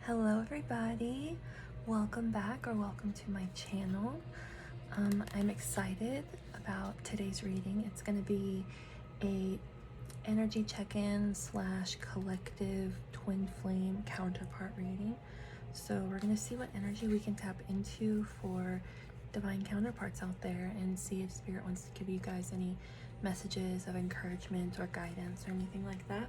Hello everybody, welcome back or welcome to my channel. I'm excited about today's reading. It's going to be a energy check-in slash collective twin flame counterpart reading. So we're going to see what energy we can tap into for divine counterparts out there and see if Spirit wants to give you guys any messages of encouragement or guidance or anything like that.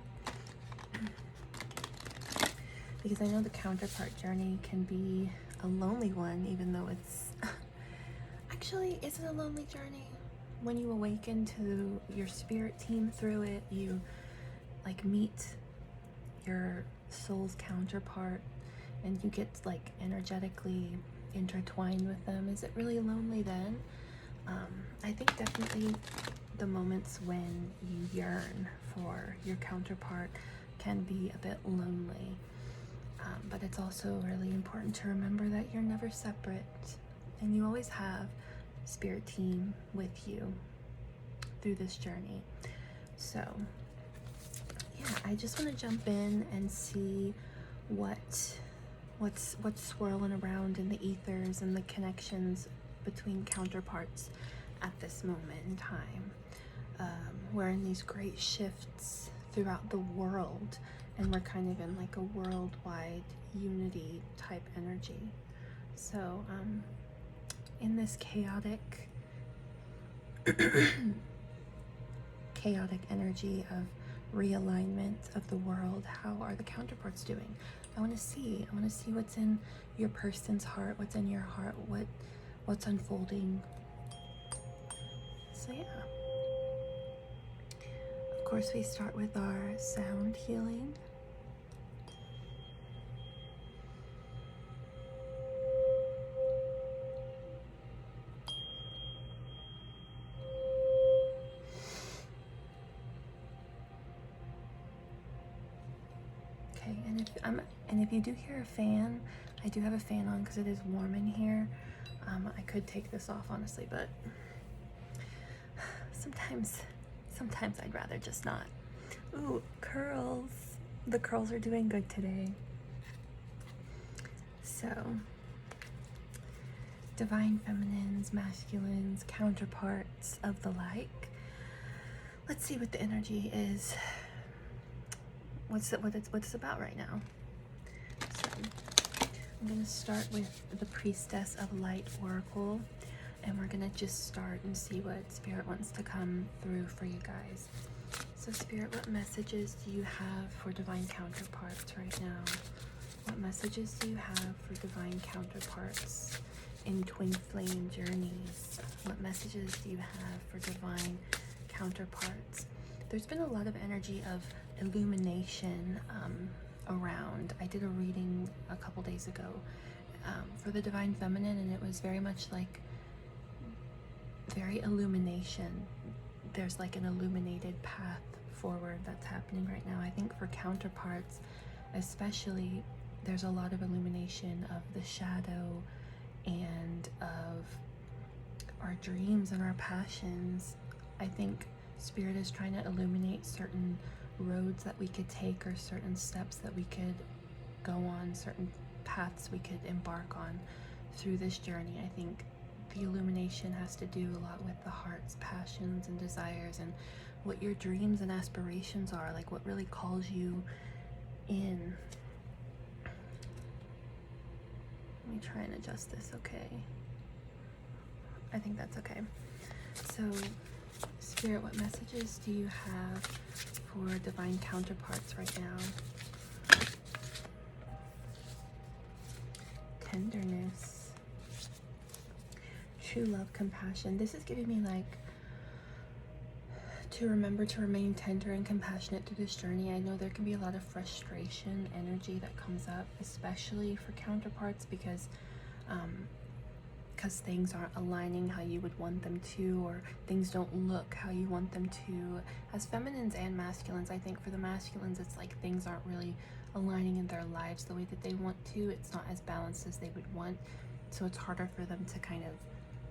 Because I know the counterpart journey can be a lonely one, even though it's actually isn't a lonely journey. When you awaken to your spirit team through it, you like meet your soul's counterpart and you get like energetically intertwined with them. Is it really lonely then? I think definitely the moments when you yearn for your counterpart can be a bit lonely. But it's also really important to remember that you're never separate and you always have spirit team with you through this journey. So yeah, I just want to jump in and see what's swirling around in the ethers and the connections between counterparts at this moment in time. We're in these great shifts throughout the world, and we're kind of in like a worldwide unity type energy. So in this chaotic energy of realignment of the world, how are the counterparts doing? I want to see what's in your person's heart, what's in your heart, what's unfolding. So yeah, of course we start with our sound healing. Okay, and if you do hear a fan, I do have a fan on because it is warm in here. I could take this off honestly, but sometimes I'd rather just not. Ooh, curls. The curls are doing good today. So, divine feminines, masculines, counterparts of the like. Let's see what the energy is. What it's about right now. So, I'm gonna start with the Priestess of Light Oracle, and we're gonna just start and see what Spirit wants to come through for you guys. So Spirit, what messages do you have for divine counterparts right now? What messages do you have for divine counterparts in twin flame journeys? What messages do you have for divine counterparts? There's been a lot of energy of illumination around. I did a reading a couple days ago for the divine feminine, and it was very much like very illumination. There's like an illuminated path forward that's happening right now. I think for counterparts especially, there's a lot of illumination of the shadow and of our dreams and our passions. I think Spirit is trying to illuminate certain roads that we could take, or certain steps that we could go on, certain paths we could embark on through this journey. I think the illumination has to do a lot with the heart's passions and desires and what your dreams and aspirations are, like what really calls you in. Let me try and adjust this. Okay, I think that's okay. So Spirit, what messages do you have for divine counterparts right now? Tenderness, true love, compassion. This is giving me like to remember to remain tender and compassionate through this journey. I know there can be a lot of frustration energy that comes up, especially for counterparts, because things aren't aligning how you would want them to, or things don't look how you want them to. As feminines and masculines, I think for the masculines, it's like things aren't really aligning in their lives the way that they want to. It's not as balanced as they would want, so it's harder for them to kind of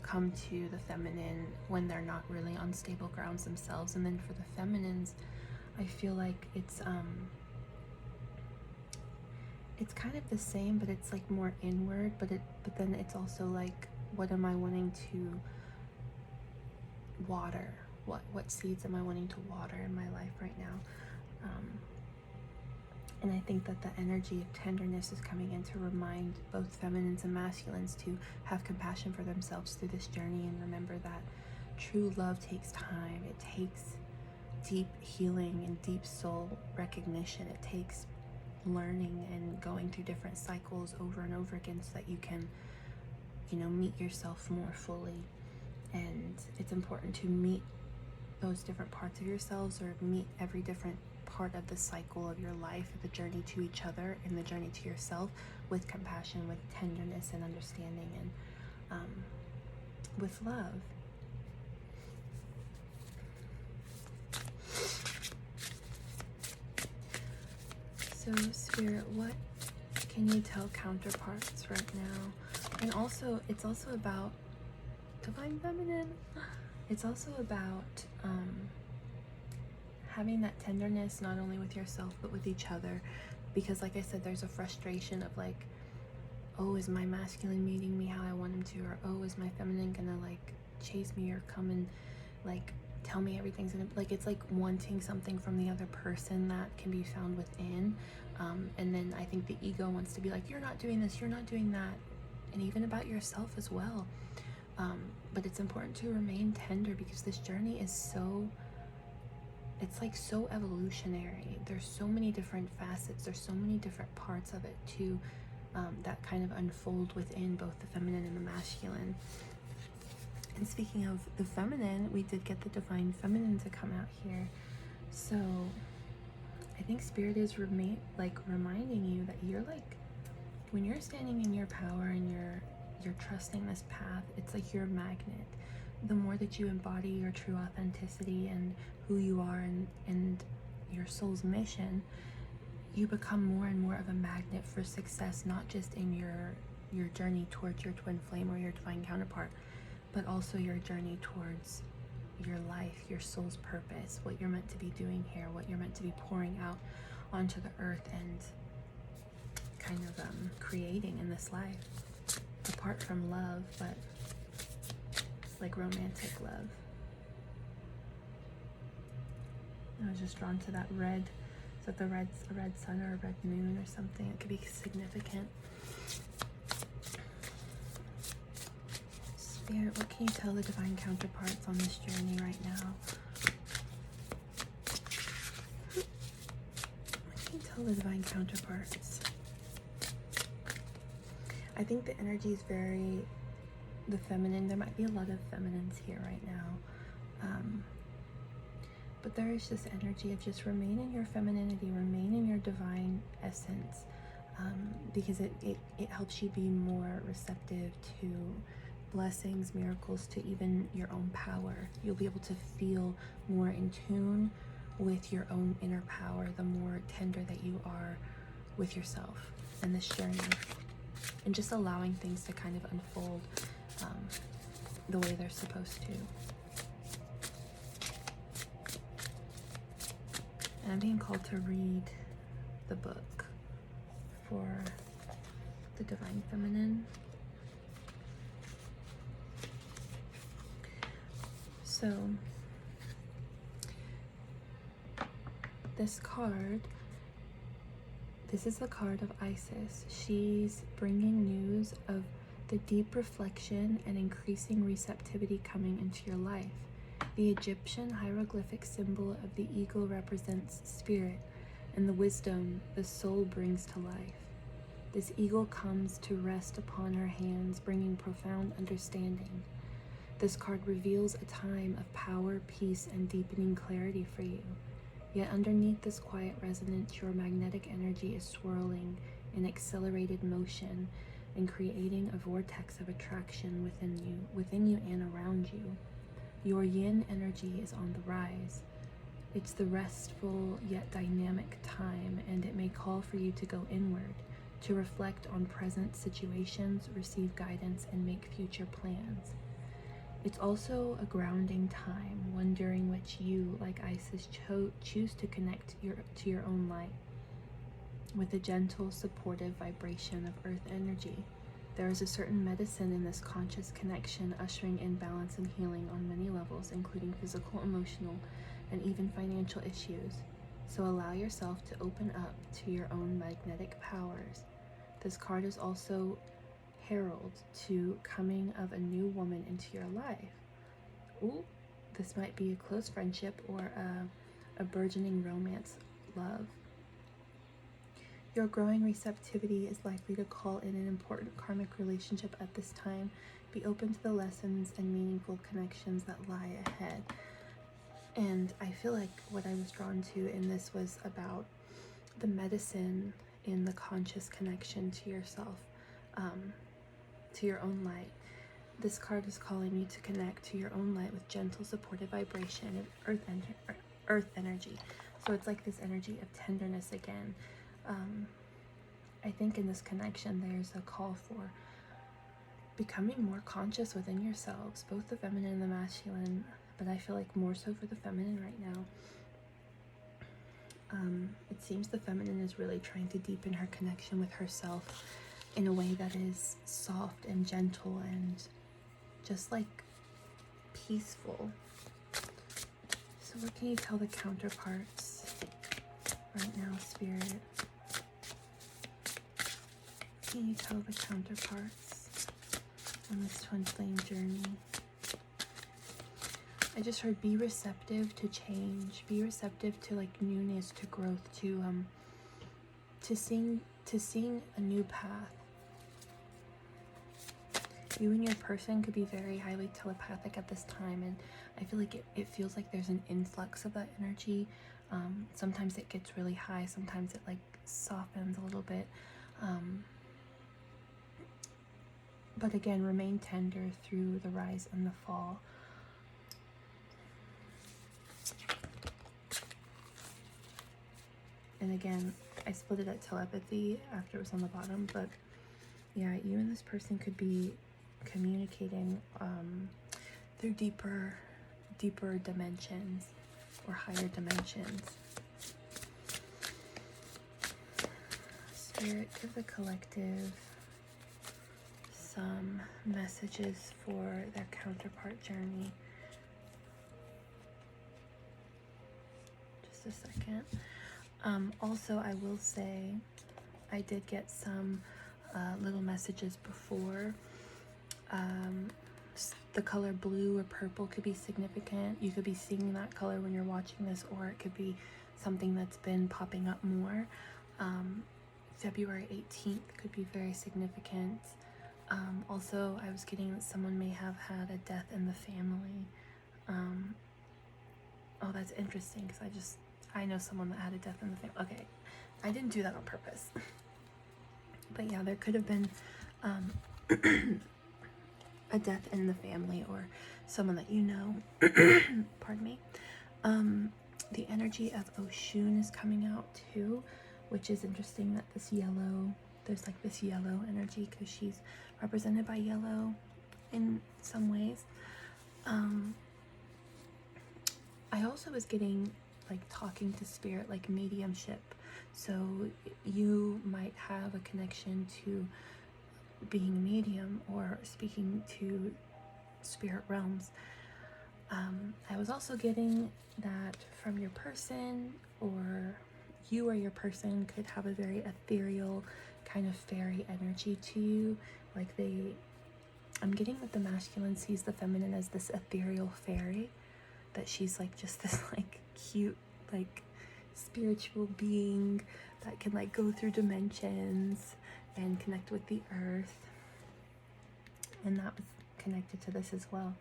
come to the feminine when they're not really on stable grounds themselves. And then for the feminines, I feel like it's kind of the same, but it's like more inward, but then it's also like, what am I wanting to water? What seeds am I wanting to water in my life right now? And I think that the energy of tenderness is coming in to remind both feminines and masculines to have compassion for themselves through this journey, and remember that true love takes time. It takes deep healing and deep soul recognition. It takes learning and going through different cycles over and over again so that you can, meet yourself more fully. And it's important to meet those different parts of yourselves, or meet every different part of the cycle of your life, the journey to each other and the journey to yourself, with compassion, with tenderness and understanding, and with love. So Spirit, what can you tell counterparts right now? And also, it's also about Divine Feminine. It's also about having that tenderness, not only with yourself, but with each other. Because like I said, there's a frustration of like, oh, is my masculine meeting me how I want him to? Or, oh, is my feminine gonna like chase me or come and like tell me everything's gonna, like, it's like wanting something from the other person that can be found within. And then I think the ego wants to be like, you're not doing this, you're not doing that. And even about yourself as well. But it's important to remain tender, because this journey is it's like so evolutionary. There's so many different facets, there's so many different parts of it too, that kind of unfold within both the feminine and the masculine. And speaking of the feminine, we did get the Divine Feminine to come out here. So I think Spirit is reminding you that you're like, when you're standing in your power and you're trusting this path, it's like you're a magnet. The more that you embody your true authenticity and who you are and your soul's mission, you become more and more of a magnet for success, not just in your journey towards your twin flame or your divine counterpart, but also your journey towards your life, your soul's purpose, what you're meant to be doing here, what you're meant to be pouring out onto the earth and kind of creating in this life, apart from love, but like romantic love. I was just drawn to that red. Is that a red sun or a red moon or something? It could be significant. Spirit, what can you tell the divine counterparts on this journey right now? What can you tell the divine counterparts? I think the energy is very the feminine. There might be a lot of feminines here right now. But there is this energy of just remain in your femininity, remain in your divine essence, because it helps you be more receptive to blessings, miracles, to even your own power. You'll be able to feel more in tune with your own inner power, the more tender that you are with yourself in this journey, and just allowing things to kind of unfold the way they're supposed to. And I'm being called to read the book for the Divine Feminine. So this is the card of Isis. She's bringing news of the deep reflection and increasing receptivity coming into your life. The Egyptian hieroglyphic symbol of the eagle represents spirit and the wisdom the soul brings to life. This eagle comes to rest upon her hands, bringing profound understanding. This card reveals a time of power, peace, and deepening clarity for you. Yet underneath this quiet resonance, your magnetic energy is swirling in accelerated motion and creating a vortex of attraction within you and around you. Your yin energy is on the rise. It's the restful yet dynamic time, and it may call for you to go inward, to reflect on present situations, receive guidance, and make future plans. It's also a grounding time, one during which you, like Isis, choose to connect to your own light. with a gentle, supportive vibration of earth energy. There is a certain medicine in this conscious connection, ushering in balance and healing on many levels, including physical, emotional, and even financial issues. So allow yourself to open up to your own magnetic powers. This card is also herald to coming of a new woman into your life. Ooh, this might be a close friendship or a burgeoning romance love. Your growing receptivity is likely to call in an important karmic relationship at this time. Be open to the lessons and meaningful connections that lie ahead. And I feel like what I was drawn to in this was about the medicine in the conscious connection to yourself, to your own light. This card is calling you to connect to your own light with gentle, supportive vibration and earth energy. So it's like this energy of tenderness again. I think in this connection there's a call for becoming more conscious within yourselves, both the feminine and the masculine, but I feel like more so for the feminine right now. It seems the feminine is really trying to deepen her connection with herself in a way that is soft and gentle and just like peaceful. So what can you tell the counterparts right now, Spirit? What can you tell the counterparts on this twin flame journey? I just heard be receptive to change, be receptive to like newness, to growth, to seeing a new path. You and your person could be very highly telepathic at this time, and I feel like it feels like there's an influx of that energy. Sometimes it gets really high, sometimes it like softens a little bit. But again, remain tender through the rise and the fall. And again, I split it at telepathy after it was on the bottom, but yeah, you and this person could be communicating through deeper dimensions or higher dimensions. Spirit, give the collective some messages for their counterpart journey. Just a second. Also, I will say I did get some little messages before. The color blue or purple could be significant. You could be seeing that color when you're watching this, or it could be something that's been popping up more. February 18th could be very significant. Also, I was getting that someone may have had a death in the family. Oh, that's interesting, because I know someone that had a death in the family. Okay, I didn't do that on purpose. But yeah, there could have been a death in the family or someone that you know. Pardon me. The energy of Oshun is coming out too, which is interesting that there's like this yellow energy because she's represented by yellow in some ways. I also was getting like talking to spirit, like mediumship. So you might have a connection to being a medium or speaking to spirit realms. I was also getting that from your person, or you or your person could have a very ethereal kind of fairy energy to you. Like I'm getting that the masculine sees the feminine as this ethereal fairy, that she's like just this like cute like spiritual being that can like go through dimensions and connect with the earth. And that was connected to this as well.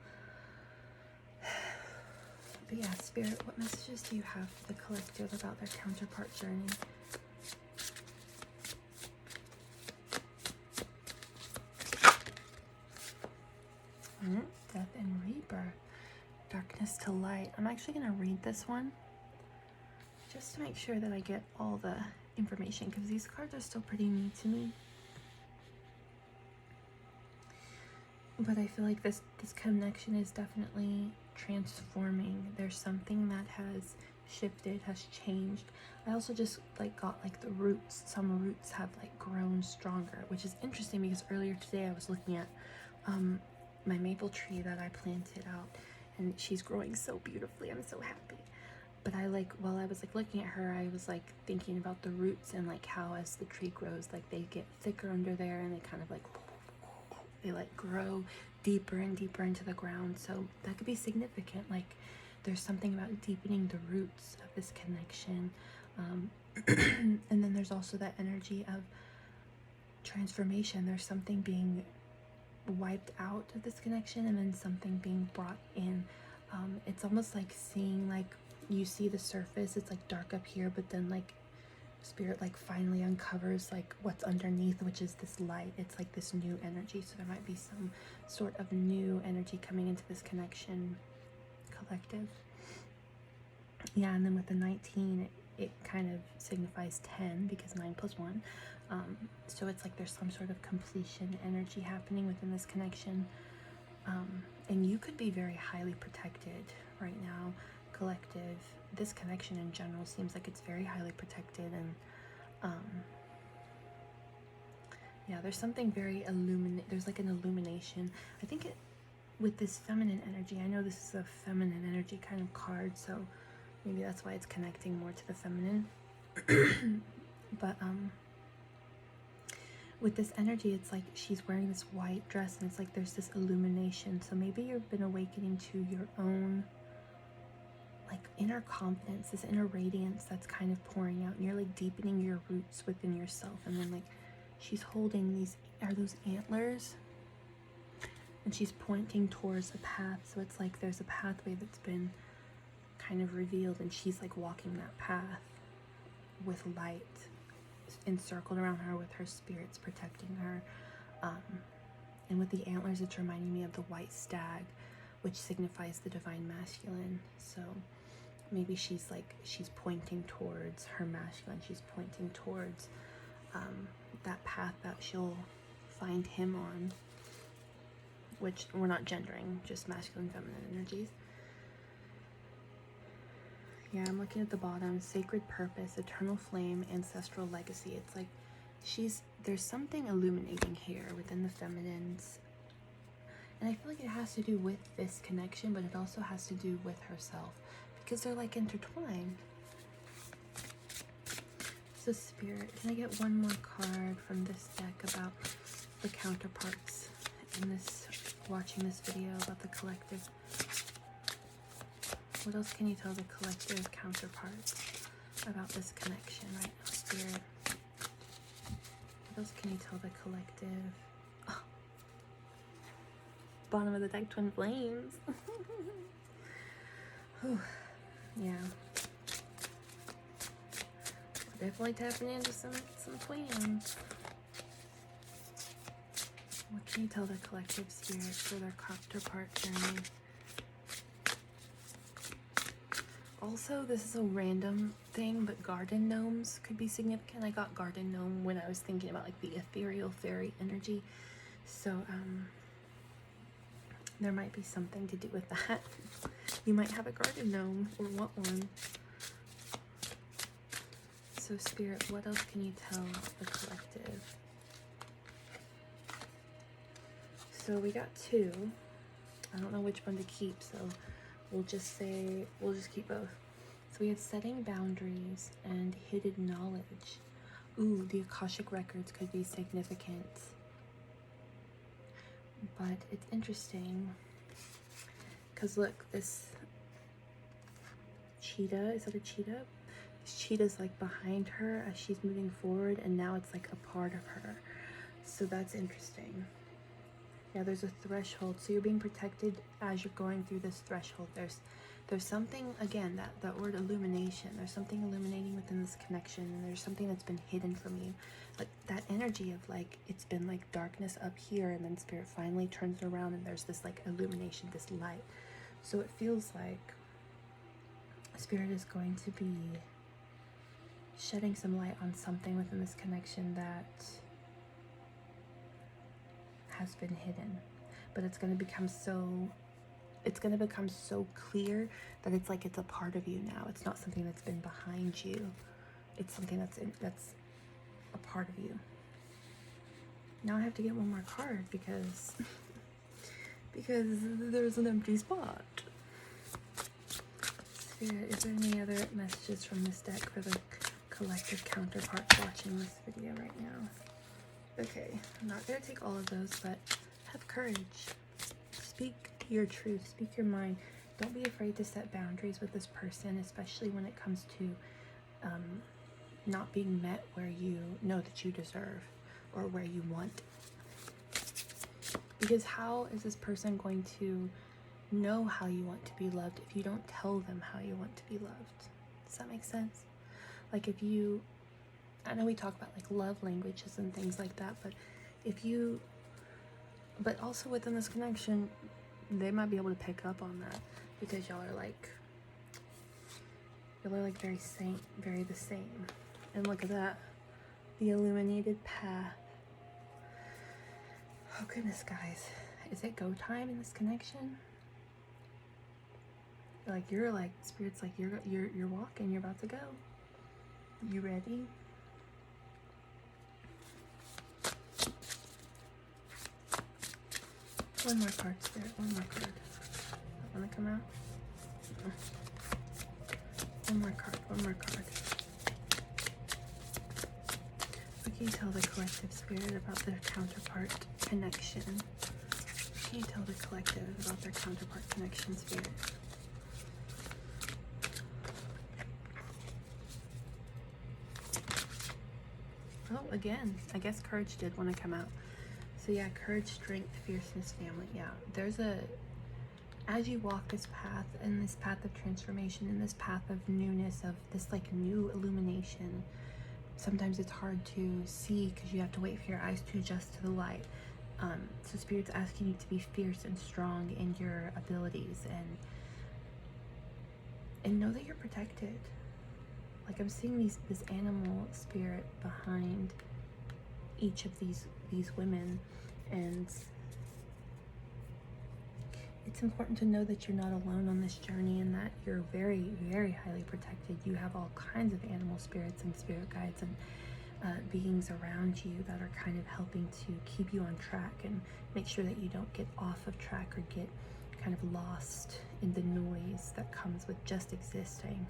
But yeah, Spirit, what messages do you have for the collective about their counterpart journey? Death and rebirth. Darkness to light. I'm actually going to read this one just to make sure that I get all the information, because these cards are still pretty new to me. But I feel like this connection is definitely transforming. There's something that has shifted, has changed. I also just like got like the roots, some roots have like grown stronger, which is interesting because earlier today I was looking at my maple tree that I planted out, and she's growing so beautifully. I'm so happy. But I like, while I was like looking at her, I was like thinking about the roots and like how as the tree grows, like they get thicker under there and they kind of like, they like grow deeper and deeper into the ground. So that could be significant. Like there's something about deepening the roots of this connection. And then there's also that energy of transformation. There's something being wiped out of this connection and then something being brought in. It's almost like seeing, like you see the surface, it's like dark up here, but then like spirit like finally uncovers like what's underneath, which is this light. It's like this new energy. So there might be some sort of new energy coming into this connection, collective. Yeah, and then with the 19, it kind of signifies 10 because 9 plus 1. So it's like there's some sort of completion energy happening within this connection. And you could be very highly protected right now, collective. This connection in general seems like it's very highly protected, and yeah, there's something very there's like an illumination. I think with this feminine energy, I know this is a feminine energy kind of card, so maybe that's why it's connecting more to the feminine. But with this energy, it's like she's wearing this white dress and it's like there's this illumination. So maybe you've been awakening to your own like inner confidence, this inner radiance that's kind of pouring out, and you're like deepening your roots within yourself. And then like she's holding these, are those antlers? And she's pointing towards a path. So it's like there's a pathway that's been kind of revealed, and she's like walking that path with light encircled around her, with her spirits protecting her. And with the antlers, it's reminding me of the white stag, which signifies the divine masculine. So maybe she's pointing towards her masculine. She's pointing towards that path that she'll find him on, which we're not gendering, just masculine, feminine energies. Yeah, I'm looking at the bottom, sacred purpose, eternal flame, ancestral legacy. It's like there's something illuminating here within the feminines. And I feel like it has to do with this connection, but it also has to do with herself, because they're like intertwined. So Spirit, can I get one more card from this deck about the counterparts in this, watching this video, about the collective? What else can you tell the collective counterparts about this connection right now, Spirit? What else can you tell the collective? Oh. Bottom of the deck, twin flames. Yeah. We're definitely tapping into some twins. What can you tell the collective, Spirit, for their counterpart journey? Also, this is a random thing, but garden gnomes could be significant. I got garden gnome when I was thinking about like the ethereal fairy energy. So there might be something to do with that. You might have a garden gnome or want one. So Spirit, what else can you tell the collective? So we got 2. I don't know which one to keep, so we'll just keep both. So we have setting boundaries and hidden knowledge. Ooh, the Akashic records could be significant. But it's interesting, because look, this cheetah, is that a cheetah? This cheetah's like behind her as she's moving forward, and now it's like a part of her. So that's interesting. Yeah, there's a threshold. So you're being protected as you're going through this threshold. There's something, again, that word illumination. There's something illuminating within this connection, and there's something that's been hidden from you. Like that energy of like, it's been like darkness up here, and then Spirit finally turns it around and there's this like illumination, this light. So it feels like Spirit is going to be shedding some light on something within this connection that has been hidden, but it's going to become so it's going to become so clear that it's like it's a part of you now. It's not something that's been behind you. It's something that's a part of you. Now I have to get one more card because there's an empty spot. Spirit, is there any other messages from this deck for the collective counterparts watching this video right now? Okay, I'm not going to take all of those, but have courage. Speak your truth. Speak your mind. Don't be afraid to set boundaries with this person, especially when it comes to not being met where you know that you deserve or where you want. Because how is this person going to know how you want to be loved if you don't tell them how you want to be loved? Does that make sense? Like if you, I know we talk about like love languages and things like that, but if you, but also within this connection, they might be able to pick up on that because y'all are like very the same. And look at that, the illuminated path. Oh goodness, guys, is it go time in this connection? Like you're like, Spirit's like you're walking, you're about to go. You ready? One more card, Spirit, one more card. Wanna come out? One more card, one more card. What can you tell the collective, Spirit, about their counterpart connection? What can you tell the collective about their counterpart connection, Spirit? Oh, again, I guess courage did want to come out. So yeah, courage, strength, fierceness, family. Yeah, there's as you walk this path, and this path of transformation, and this path of newness, of this like new illumination, sometimes it's hard to see because you have to wait for your eyes to adjust to the light. So Spirit's asking you to be fierce and strong in your abilities, and know that you're protected. Like I'm seeing this animal spirit behind each of these women, and it's important to know that you're not alone on this journey and that you're very, very highly protected. You have all kinds of animal spirits and spirit guides and beings around you that are kind of helping to keep you on track and make sure that you don't get off of track or get kind of lost in the noise that comes with just existing.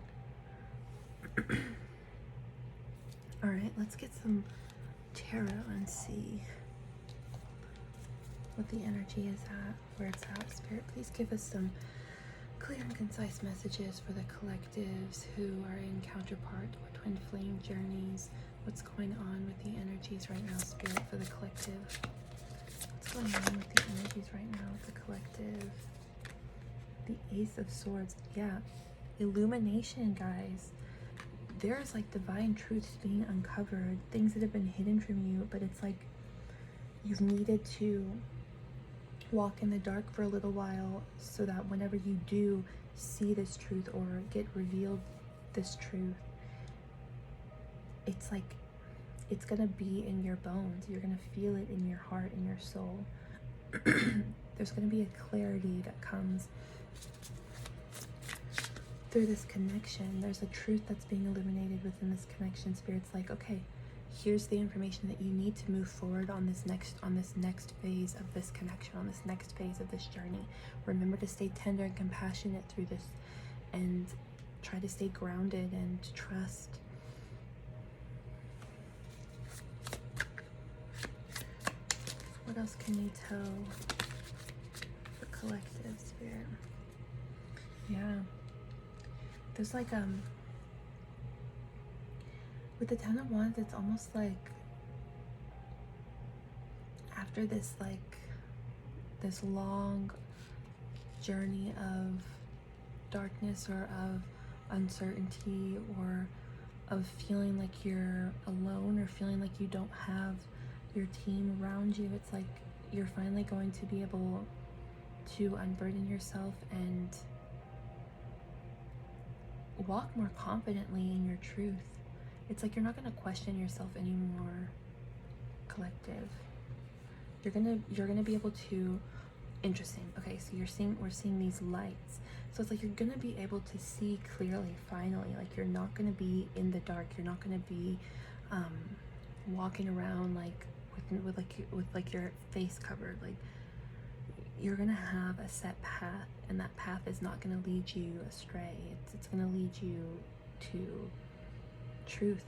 All right, let's get some tarot and see what the energy is at, where it's at. Spirit, please give us some clear and concise messages for the collectives who are in counterpart or twin flame journeys. What's going on with the energies right now, Spirit, for the collective? What's going on with the energies right now with the collective? The Ace of Swords. Yeah, illumination, guys. There's like divine truths being uncovered, things that have been hidden from you, but it's like you've needed to walk in the dark for a little while so that whenever you do see this truth or get revealed this truth, it's like it's gonna be in your bones. You're gonna feel it in your heart, in your soul. There's gonna be a clarity that comes through this connection. There's a truth that's being illuminated within this connection. Spirit's like, okay, here's the information that you need to move forward on this next phase of this connection, on this next phase of this journey. Remember to stay tender and compassionate through this, and try to stay grounded and trust. What else can you tell the collective, Spirit? Yeah. There's like with the Ten of Wands, it's almost like after this this long journey of darkness or of uncertainty or of feeling like you're alone or feeling like you don't have your team around you, it's like you're finally going to be able to unburden yourself and walk more confidently in your truth. It's like you're not going to question yourself anymore, collective. You're gonna be able to Interesting. Okay, so we're seeing these lights. So it's like you're gonna be able to see clearly finally. Like you're not gonna be in the dark. You're not gonna be walking around like with like your face covered. Like you're gonna have a set path, and that path is not gonna lead you astray. It's gonna lead you to truth.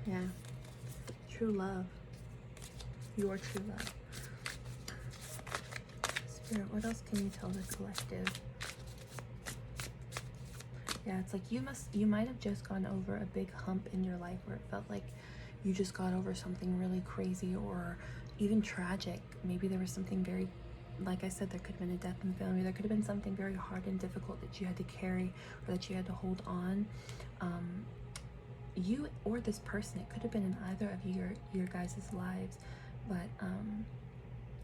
Yeah. True love. Your true love. Spirit, what else can you tell the collective? Yeah, it's like you might have just gone over a big hump in your life where it felt like you just got over something really crazy or even tragic. Maybe there was something very, like I said, there could have been a death in the family. There could have been something very hard and difficult that you had to carry or that you had to hold on. You or this person, it could have been in either of your guys' lives, but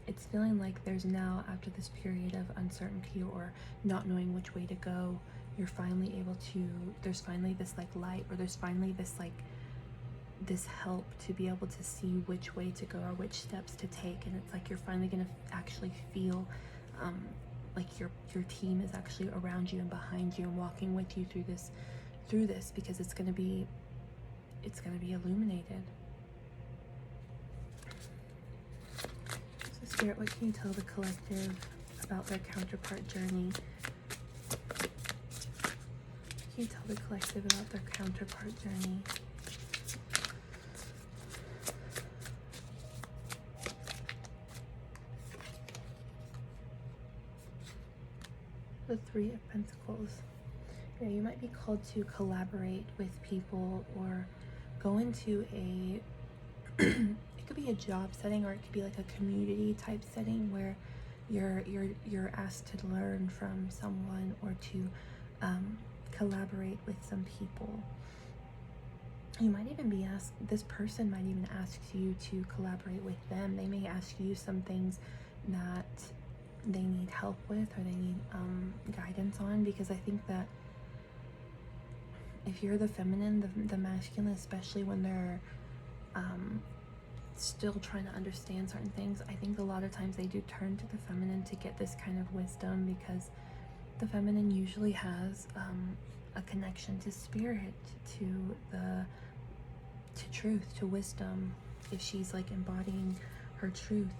it's feeling like there's now, after this period of uncertainty or not knowing which way to go, you're finally able to, there's finally this like light, or there's finally this like this help to be able to see which way to go or which steps to take. And it's like you're finally gonna actually feel like your team is actually around you and behind you and walking with you through this, because it's gonna be illuminated. So Spirit, what can you tell the collective about their counterpart journey? What can you tell the collective about their counterpart journey? The Three of Pentacles. Yeah, you might be called to collaborate with people or go into a it could be a job setting, or it could be like a community type setting where you're asked to learn from someone or to collaborate with some people. You might even be asked, this person might even ask you to collaborate with them. They may ask you some things that they need help with, or they need guidance on, because I think that if you're the feminine, the masculine, especially when they're still trying to understand certain things, I think a lot of times they do turn to the feminine to get this kind of wisdom, because the feminine usually has a connection to spirit, to truth, to wisdom, if she's like embodying her truth.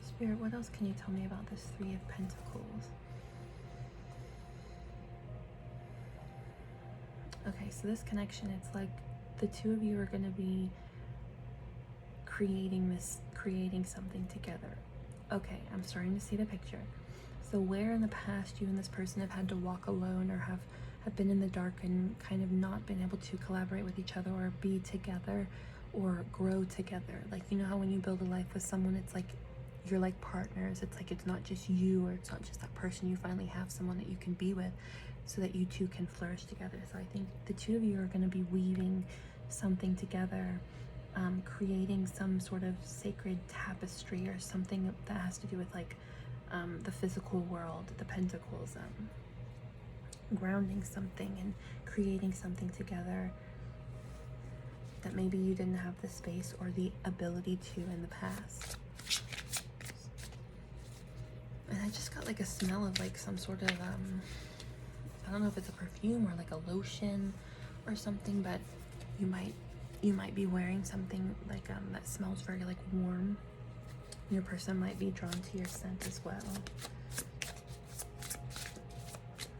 Spirit, what else can you tell me about this Three of Pentacles? Okay, so this connection, it's like the two of you are going to be creating something together. Okay, I'm starting to see the picture. So where in the past you and this person have had to walk alone, or have been in the dark and kind of not been able to collaborate with each other or be together or grow together. Like, you know how when you build a life with someone, it's like you're like partners. It's like it's not just you, or it's not just that person. You finally have someone that you can be with so that you two can flourish together. So I think the two of you are going to be weaving something together, creating some sort of sacred tapestry or something that has to do with like the physical world, the pentacles, grounding something and creating something together that maybe you didn't have the space or the ability to in the past. And I just got like a smell of like some sort of I don't know if it's a perfume or like a lotion or something, but you might be wearing something like that smells very like warm. Your person might be drawn to your scent as well.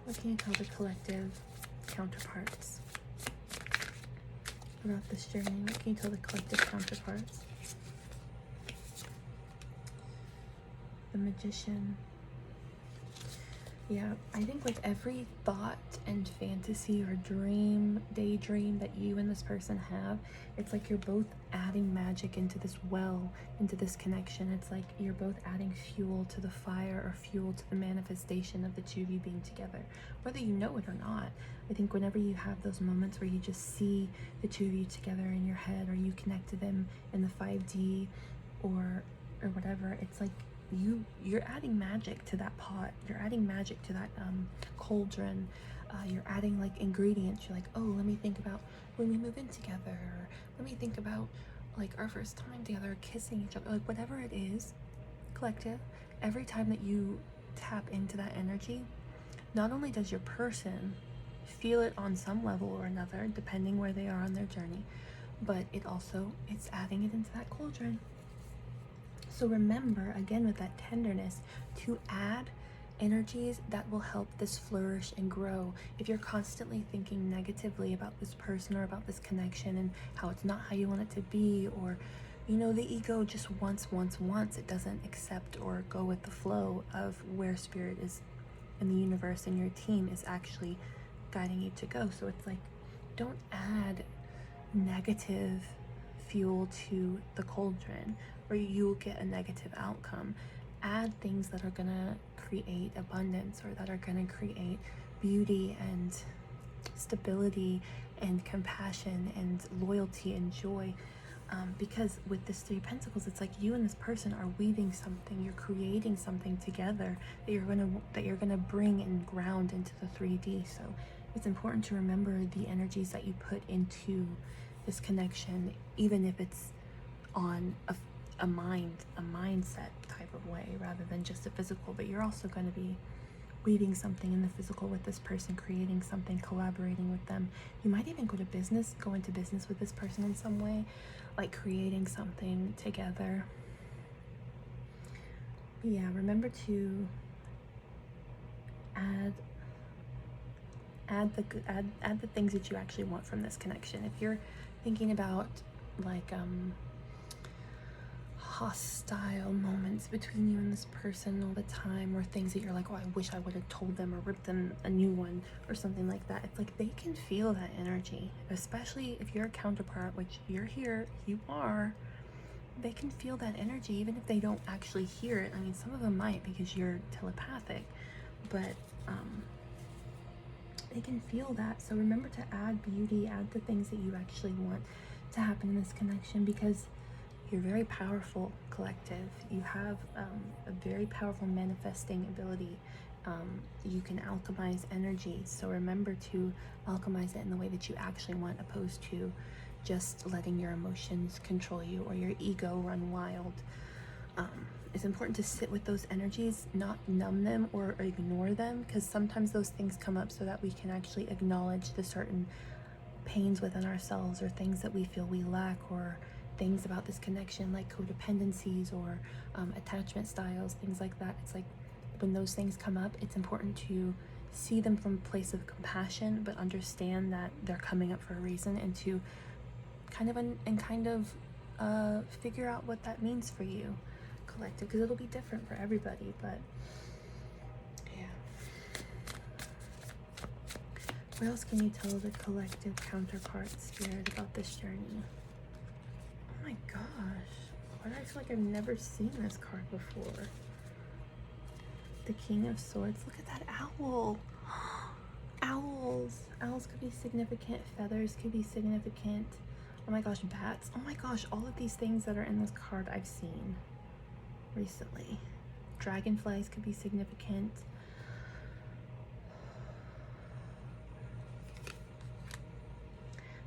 What can you tell the collective counterparts about this journey? What can you tell the collective counterparts? The Magician. Yeah, I think with every thought and fantasy or daydream that you and this person have, it's like you're both adding magic into this well, into this connection. It's like you're both adding fuel to the fire, or fuel to the manifestation of the two of you being together, whether you know it or not. I think whenever you have those moments where you just see the two of you together in your head, or you connect to them in the 5D or whatever, it's like you're adding magic to that pot. You're adding magic to that cauldron. You're adding like ingredients. You're like, oh, let me think about when we move in together. Or let me think about like our first time together, kissing each other, like whatever it is, collective. Every time that you tap into that energy, not only does your person feel it on some level or another, depending where they are on their journey, but it's adding it into that cauldron. So remember, again, with that tenderness, to add energies that will help this flourish and grow. If you're constantly thinking negatively about this person or about this connection and how it's not how you want it to be, or the ego just wants, it doesn't accept or go with the flow of where spirit is in the universe and your team is actually guiding you to go. So it's like, don't add negative fuel to the cauldron or you'll get a negative outcome. Add things that are gonna create abundance, or that are gonna create beauty and stability and compassion and loyalty and joy. Because with this Three of Pentacles, it's like you and this person are weaving something. You're creating something together that you're gonna bring and ground into the 3D. So it's important to remember the energies that you put into this connection, even if it's on a mindset type of way rather than just a physical. But you're also going to be weaving something in the physical with this person, creating something, collaborating with them. You might even go into business with this person in some way, like creating something together. But yeah, remember to add the things that you actually want from this connection. If you're thinking about like hostile moments between you and this person all the time, or things that you're like, oh, I wish I would have told them or ripped them a new one or something like that, it's like they can feel that energy, especially if you're a counterpart, which you're here, you are. They can feel that energy even if they don't actually hear it. I mean, some of them might because you're telepathic, but they can feel that. So remember to add beauty, add the things that you actually want to happen in this connection, because you're very powerful, collective. You have a very powerful manifesting ability. You can alchemize energy. So remember to alchemize it in the way that you actually want, opposed to just letting your emotions control you or your ego run wild. It's important to sit with those energies, not numb them or ignore them, because sometimes those things come up so that we can actually acknowledge the certain pains within ourselves, or things that we feel we lack, or things about this connection like codependencies or attachment styles, things like that. It's like when those things come up, it's important to see them from a place of compassion, but understand that they're coming up for a reason, and to kind of figure out what that means for you, collective, because it'll be different for everybody. But yeah, what else can you tell the collective counterpart spirit about this journey? Oh my gosh, why do I feel like I've never seen this card before? The King of Swords. Look at that owl. Owls could be significant. Feathers could be significant. Oh my gosh, bats. Oh my gosh, all of these things that are in this card I've seen recently. Dragonflies could be significant.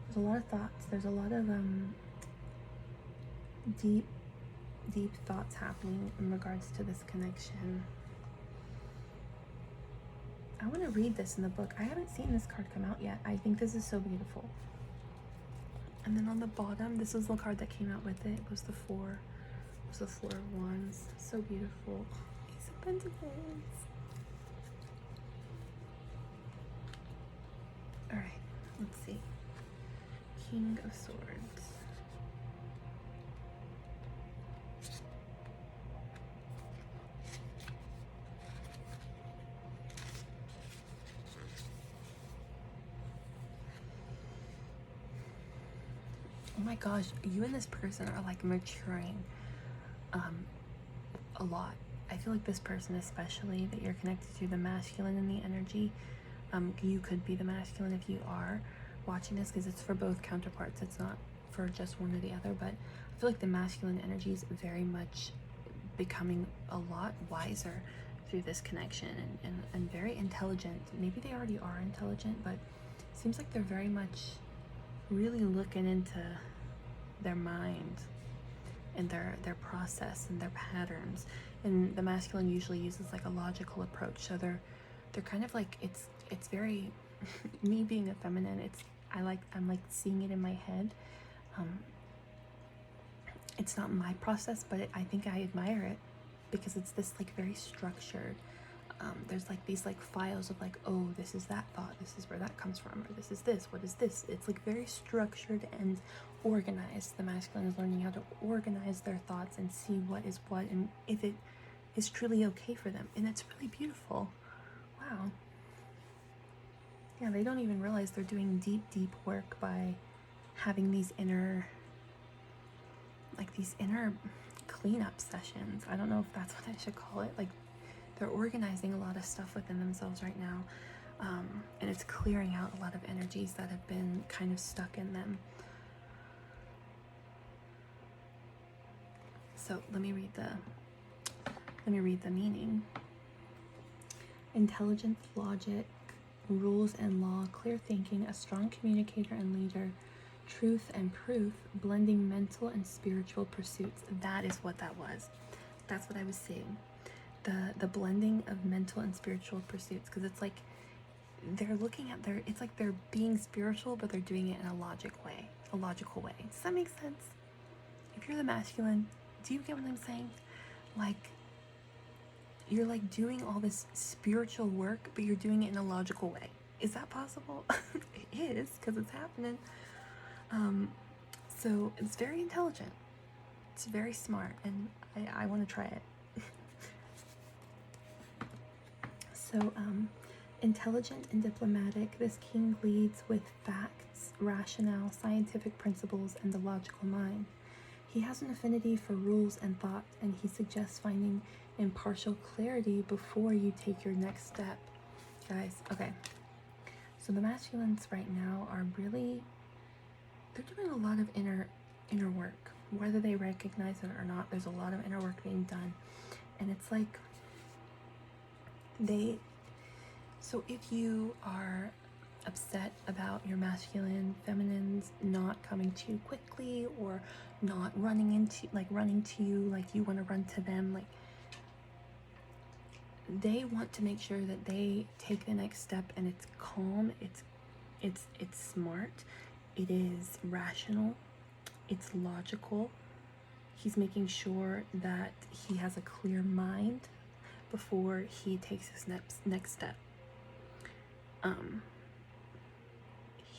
There's a lot of thoughts. There's a lot of deep thoughts happening in regards to this connection. I want to read this in the book. I haven't seen this card come out yet. I think this is so beautiful. And then on the bottom, this was the card that came out with it. It was the Four of Wands. So beautiful. Ace of Pentacles. All right, let's see. King of Swords. Oh my gosh, you and this person are like maturing a lot. I feel like this person especially that you're connected to, the masculine in the energy, you could be the masculine if you are watching this, because it's for both counterparts. It's not for just one or the other, but I feel like the masculine energy is very much becoming a lot wiser through this connection, and very intelligent. Maybe they already are intelligent, but it seems like they're very much really looking into their mind and their process and their patterns. And the masculine usually uses like a logical approach, so they're kind of like, it's very me being a feminine, I'm like seeing it in my head. It's not my process, but I think I admire it because it's this like very structured. There's like these like files of like, oh, this is that thought, this is where that comes from, or this is this, what is this? It's like very structured and organized. The masculine is learning how to organize their thoughts and see what is what, and if it is truly okay for them. And it's really beautiful. Wow. Yeah, they don't even realize they're doing deep work by having these inner cleanup sessions. I don't know if that's what I should call it. Like, they're organizing a lot of stuff within themselves right now, and it's clearing out a lot of energies that have been kind of stuck in them. So let me read the meaning. Intelligence, logic, rules and law, clear thinking, a strong communicator and leader, truth and proof, blending mental and spiritual pursuits. That is what that was. That's what I was seeing. The blending of mental and spiritual pursuits, because it's like they're looking at it's like they're being spiritual, but they're doing it in a logical way. Does that make sense? If you're the masculine, do you get what I'm saying? Like, you're like doing all this spiritual work, but you're doing it in a logical way. Is that possible? It is, because it's happening. So it's very intelligent. It's very smart, and I want to try it. So, intelligent and diplomatic, this king leads with facts, rationale, scientific principles, and the logical mind. He has an affinity for rules and thought, and he suggests finding impartial clarity before you take your next step. Guys, okay. So the masculines right now are really, they're doing a lot of inner work. Whether they recognize it or not, there's a lot of inner work being done. And it's like, so if you are upset about your feminines not coming to you quickly, or not running to you like you want to run to them, like, they want to make sure that they take the next step, and it's calm, it's smart, it is rational, it's logical. He's making sure that he has a clear mind before he takes his next step.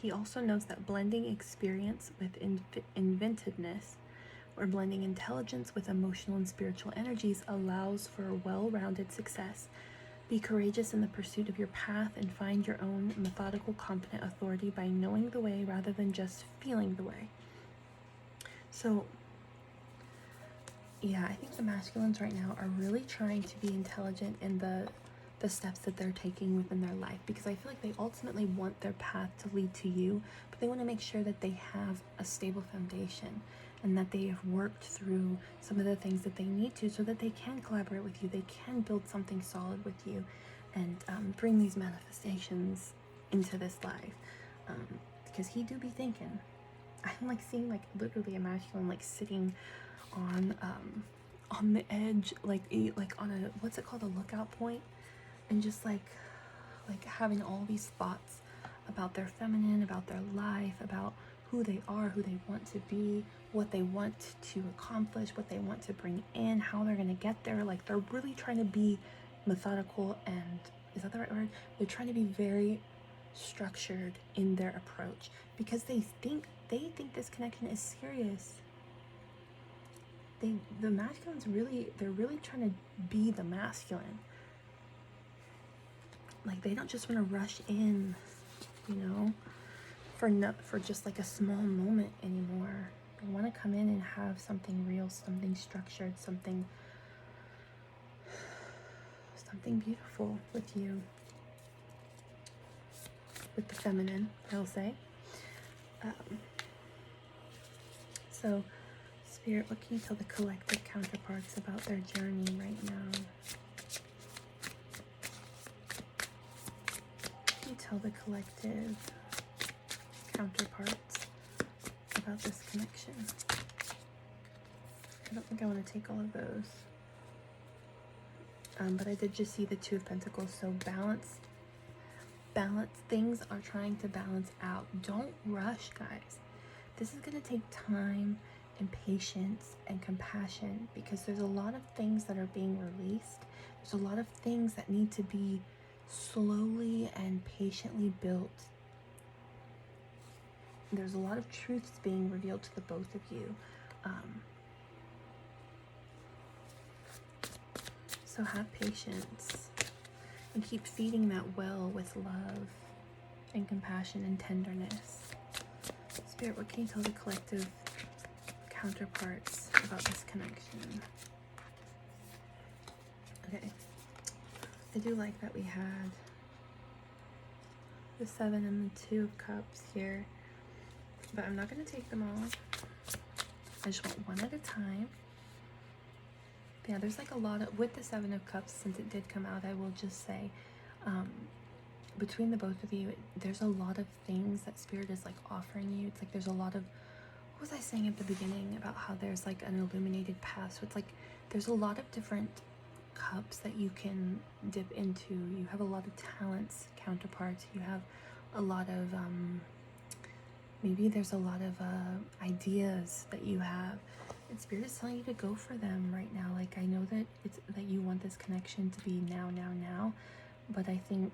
He also knows that blending experience with inventiveness, or blending intelligence with emotional and spiritual energies, allows for a well-rounded success. Be courageous in the pursuit of your path and find your own methodical, competent authority by knowing the way rather than just feeling the way. So, yeah, I think the masculines right now are really trying to be intelligent in the steps that they're taking within their life, because I feel like they ultimately want their path to lead to you, but they want to make sure that they have a stable foundation, and that they have worked through some of the things that they need to, so that they can collaborate with you, they can build something solid with you, and bring these manifestations into this life. Because he do be thinking, I'm like seeing like literally a masculine like sitting on the edge, like on a, what's it called, a lookout point, and just like having all these thoughts about their feminine, about their life, about who they are, who they want to be, what they want to accomplish, what they want to bring in, how they're going to get there. Like, they're really trying to be methodical, and is that the right word? They're trying to be very structured in their approach, because they think this connection is serious. The masculines they're really trying to be the masculine. Like, they don't just want to rush in, for just like a small moment anymore. They want to come in and have something real, something structured, something beautiful with you, with the feminine, I'll say. So Spirit, what can you tell the collective counterparts about their journey right now? What can you tell the collective counterparts about this connection? I don't think I want to take all of those. But I did just see the Two of Pentacles, so balance. Things are trying to balance out. Don't rush, guys. This is going to take time and patience and compassion, because there's a lot of things that are being released. There's a lot of things that need to be slowly and patiently built. There's a lot of truths being revealed to the both of you. So have patience and keep feeding that well with love and compassion and tenderness. Spirit, what can you tell the collective counterparts about this connection? Okay. I do like that we had the 7 and the 2 of Cups here, but I'm not going to take them all. I just want one at a time. Yeah, there's like a lot of, with the 7 of Cups, since it did come out, I will just say, between the both of you, there's a lot of things that Spirit is like offering you. It's like there's a lot of, what was I saying at the beginning about how there's like an illuminated path? So it's like there's a lot of different cups that you can dip into. You have a lot of talents, counterparts. You have a lot of, maybe there's a lot of ideas that you have. And Spirit is telling you to go for them right now. Like, I know that it's that you want this connection to be now, now, but I think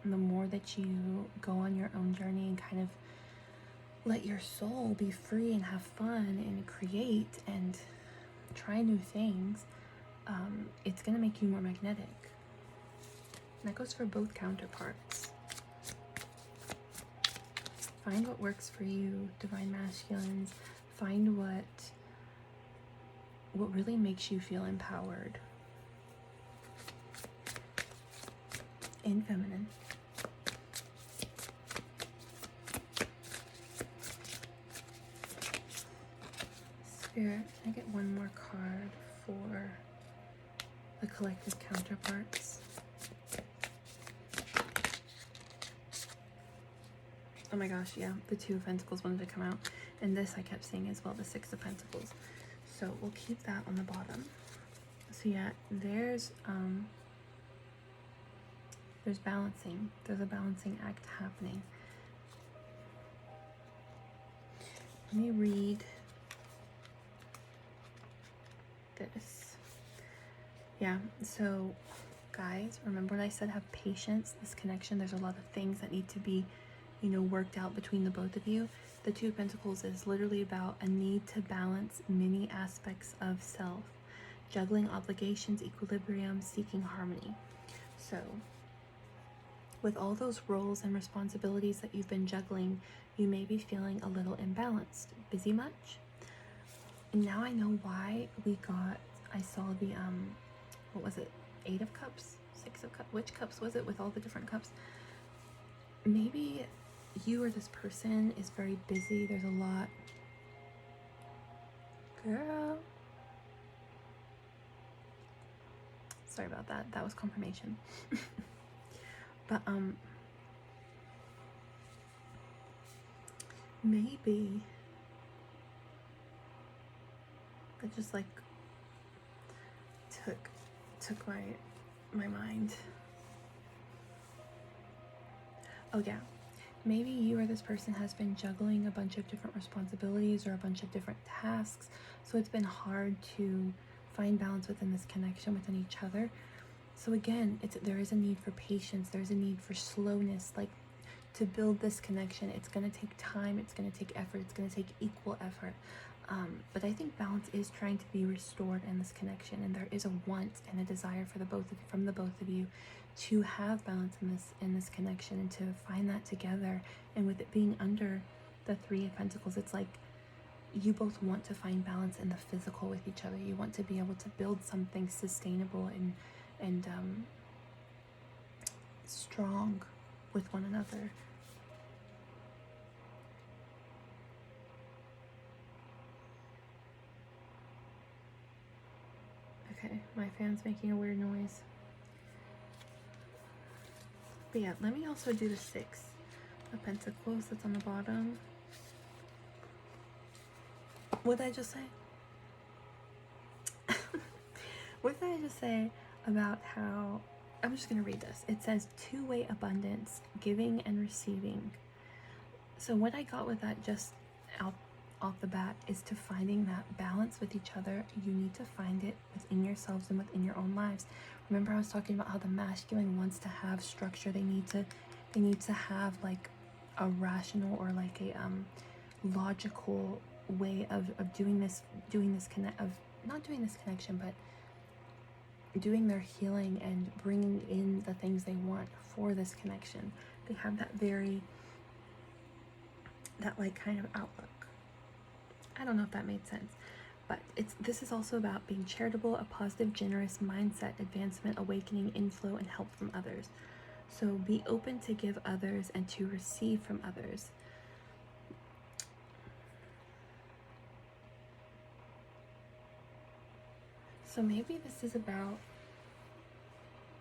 the more that you go on your own journey and kind of let your soul be free and have fun and create and try new things, it's going to make you more magnetic. And that goes for both counterparts. Find what works for you, Divine Masculines. Find what really makes you feel empowered and feminine. Spirit, can I get one more card for the collective counterparts? Oh my gosh, yeah, the 2 of Pentacles wanted to come out. And this I kept seeing as well, the 6 of Pentacles. So we'll keep that on the bottom. So yeah, there's balancing. There's a balancing act happening. Let me read this. Yeah, so guys, remember when I said have patience, this connection, there's a lot of things that need to be, you know, worked out between the both of you. The 2 of Pentacles is literally about a need to balance many aspects of self, juggling obligations, equilibrium, seeking harmony. So with all those roles and responsibilities that you've been juggling, you may be feeling a little imbalanced. Busy much? And now I know why I saw the, what was it? 8 of Cups? 6 of Cups? Which cups was it with all the different cups? Maybe you or this person is very busy. There's a lot. Girl. Sorry about that. That was confirmation. But, maybe that just like took my mind. Oh yeah. Maybe you or this person has been juggling a bunch of different responsibilities or a bunch of different tasks, so it's been hard to find balance within this connection within each other. So again, there is a need for patience. There's a need for slowness. Like, to build this connection, it's going to take time. It's going to take effort. It's going to take equal effort. But I think balance is trying to be restored in this connection, and there is a want and a desire for from the both of you to have balance in this connection and to find that together. And with it being under the 3 of Pentacles, it's like you both want to find balance in the physical with each other. You want to be able to build something sustainable and strong with one another. My fan's making a weird noise. But yeah, let me also do the 6 of Pentacles that's on the bottom. What did I just say? What did I just say about how, I'm just going to read this. It says two-way abundance, giving and receiving. So what I got with that just off the bat is to finding that balance with each other. You need to find it within yourselves and within your own lives. Remember I was talking about how the masculine wants to have structure. They need to have like a rational or like a logical way of doing this not doing this connection, but doing their healing and bringing in the things they want for this connection. They have that like kind of outlook. I don't know if that made sense, but this is also about being charitable, a positive, generous mindset, advancement, awakening, inflow, and help from others. So be open to give others and to receive from others. So maybe this is about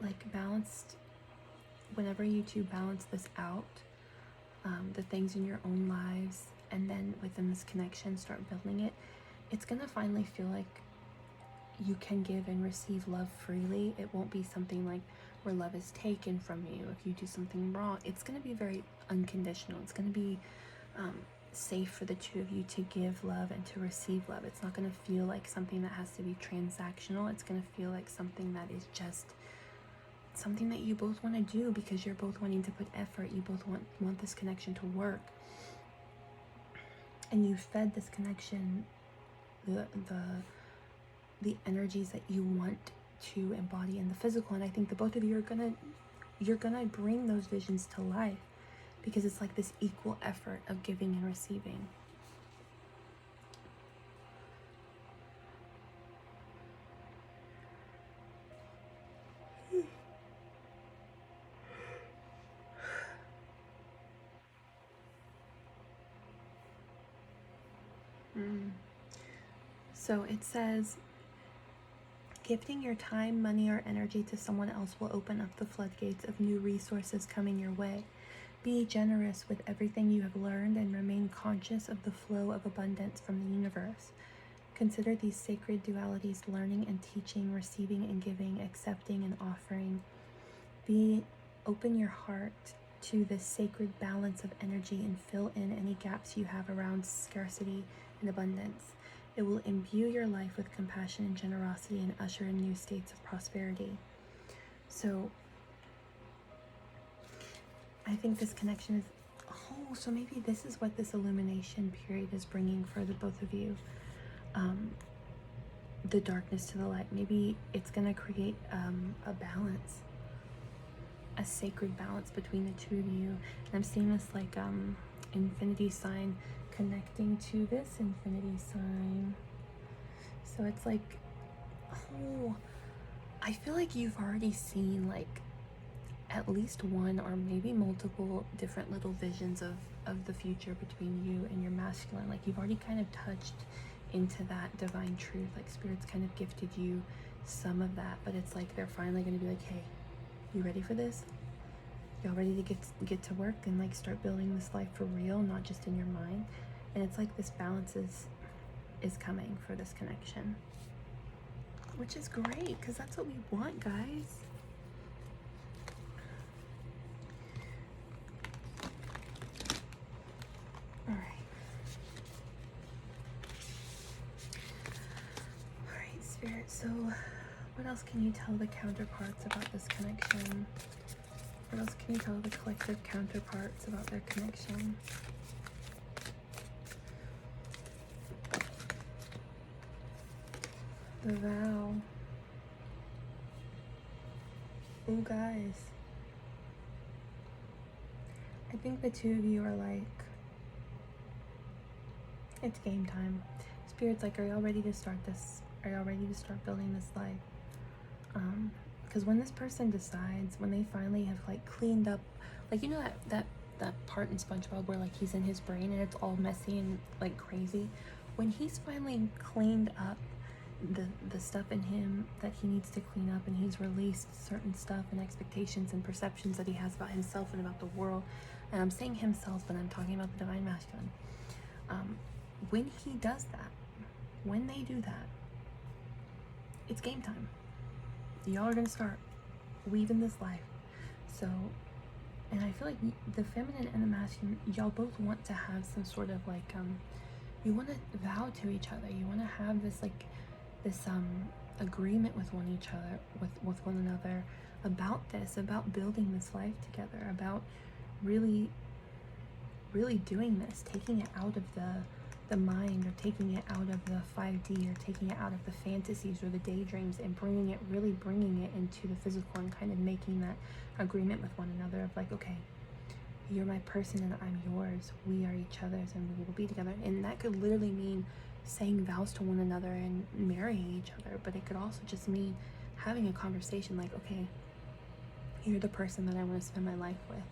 like balanced, whenever you two balance this out, the things in your own lives, and then within this connection start building it, it's gonna finally feel like you can give and receive love freely. It won't be something like where love is taken from you if you do something wrong. It's gonna be very unconditional. It's gonna be safe for the two of you to give love and to receive love. It's not gonna feel like something that has to be transactional. It's gonna feel like something that is just something that you both want to do because you're both wanting to put effort. You both want this connection to work, and you fed this connection the energies that you want to embody in the physical. And I think the both of you you're gonna bring those visions to life because it's like this equal effort of giving and receiving. So it says, gifting your time, money, or energy to someone else will open up the floodgates of new resources coming your way. Be generous with everything you have learned and remain conscious of the flow of abundance from the universe. Consider these sacred dualities: learning and teaching, receiving and giving, accepting and offering. Open your heart to this sacred balance of energy and fill in any gaps you have around scarcity and abundance. It will imbue your life with compassion and generosity and usher in new states of prosperity. So I think this connection is, so maybe this is what this illumination period is bringing for the both of you. The darkness to the light. Maybe it's going to create a balance, a sacred balance between the two of you. And I'm seeing this like infinity sign connecting to this infinity sign. So it's like, I feel like you've already seen like at least one or maybe multiple different little visions of the future between you and your masculine. Like you've already kind of touched into that divine truth. Like Spirit's kind of gifted you some of that, but it's like they're finally going to be like, hey, you ready for this? Y'all ready to get to work and like start building this life for real, not just in your mind? And it's like this balance is coming for this connection, which is great because that's what we want, guys. All right, Spirit. So what else can you tell the counterparts about this connection? What else can you tell the collective counterparts about their connection? The vow. Oh, guys. I think the two of you are like, it's game time. Spirit's like, are y'all ready to start this? Are y'all ready to start building this life? Because when this person decides, when they finally have like cleaned up, like, you know that part in SpongeBob where like he's in his brain and it's all messy and like crazy. When he's finally cleaned up the stuff in him that he needs to clean up, and he's released certain stuff and expectations and perceptions that he has about himself and about the world. And I'm saying himself, but I'm talking about the divine masculine. When he does that, when they do that, it's game time. Y'all are gonna start weaving this life. So, and I feel like the feminine and the masculine, y'all both want to have some sort of like you want to vow to each other. You want to have this like this agreement with one another about this, about building this life together, about really doing this, taking it out of the mind, or taking it out of the 5D, or taking it out of the fantasies or the daydreams, and bringing it into the physical, and kind of making that agreement with one another of like, okay, you're my person and I'm yours, we are each other's, and we will be together. And that could literally mean saying vows to one another and marrying each other, but it could also just mean having a conversation like, okay, you're the person that I want to spend my life with.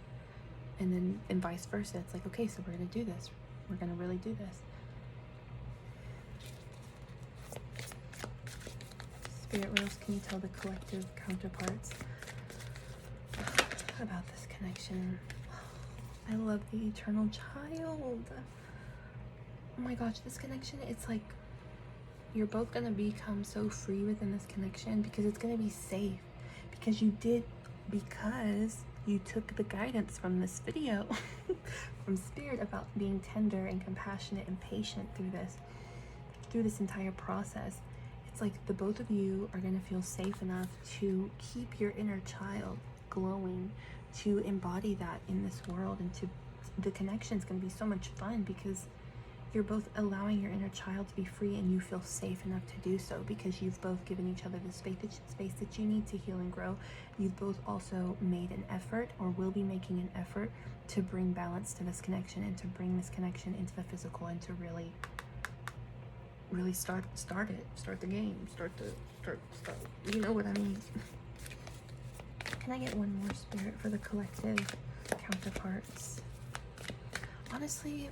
And vice versa. It's like, okay, so we're gonna do this. We're gonna really do this. Spirit, what else can you tell the collective counterparts about this connection? I love the eternal child. Oh my gosh, this connection, it's like you're both gonna become so free within this connection, because it's gonna be safe. Because you took the guidance from this video from Spirit about being tender and compassionate and patient through this entire process. It's like the both of you are going to feel safe enough to keep your inner child glowing, to embody that in this world, and the connection is going to be so much fun, because you're both allowing your inner child to be free, and you feel safe enough to do so, because you've both given each other the space that you need to heal and grow. You've both also made an effort, or will be making an effort, to bring balance to this connection, and to bring this connection into the physical, and to really start the game, start. You know what I mean? Can I get one more, Spirit, for the collective counterparts? Honestly,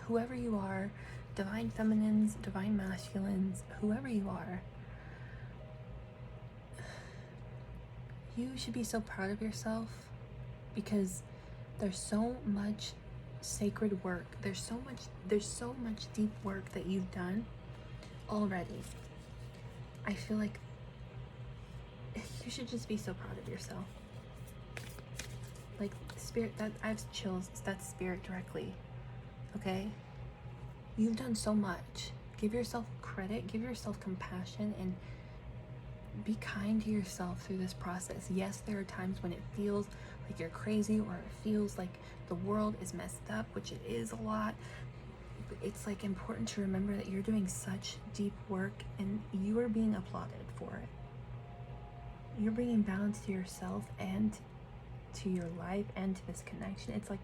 whoever you are, divine feminines, divine masculines, whoever you are, you should be so proud of yourself, because there's so much sacred work. There's so much deep work that you've done already. I feel like you should just be so proud of yourself. Like, Spirit, that I have chills. That's Spirit directly. Okay? You've done so much. Give yourself credit, give yourself compassion, and be kind to yourself through this process. Yes, there are times when it feels like you're crazy, or it feels like the world is messed up, which it is a lot. But it's like important to remember that you're doing such deep work, and you are being applauded for it. You're bringing balance to yourself and to your life and to this connection. It's like,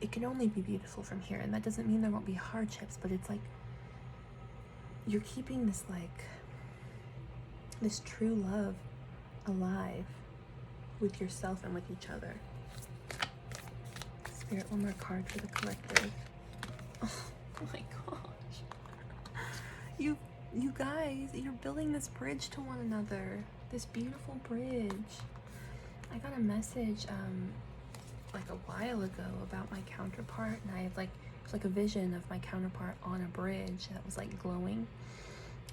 it can only be beautiful from here, and that doesn't mean there won't be hardships, but it's like you're keeping this true love alive with yourself and with each other. Spirit, one more card for the collective. Oh my gosh. You guys, you're building this bridge to one another. This beautiful bridge. I got a message like a while ago about my counterpart, and I had it was like a vision of my counterpart on a bridge that was like glowing.